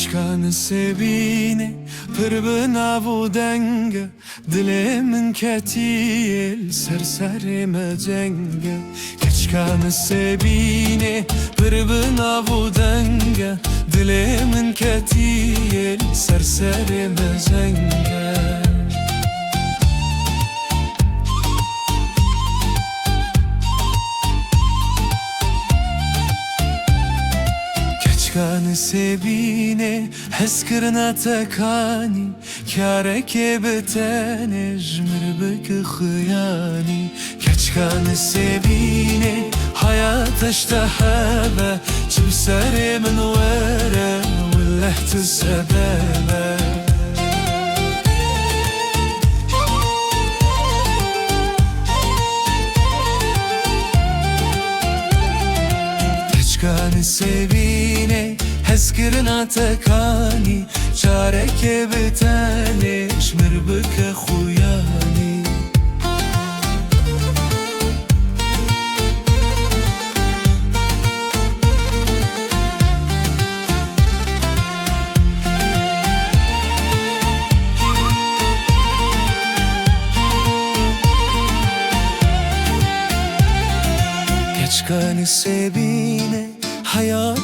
Keçka Nisêbînê pir bi nav û denge, dilê min ketiyê ser serê me cenge. Keçka Nisêbînê pir bi nav û denge, dilê min ketiyê ser serê me cenge. Keçka Nisêbînê hezkirina te kanî, Carekê bi tenê bike xuyanî. Keçka Nisêbînê haya hebe, çi serê min were willeh tu sebebe. Keçka Nisêbînê hezkirina te kanî, Carekê bi tenê bike xuyanî. Keçka Nisêbînê haya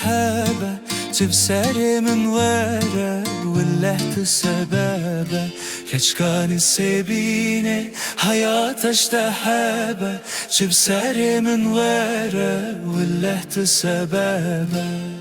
hebe, çi serê min were willeh tu sebebe. Keçka Nisêbînê haya hebe, çi serê min were willeh tu sebebe.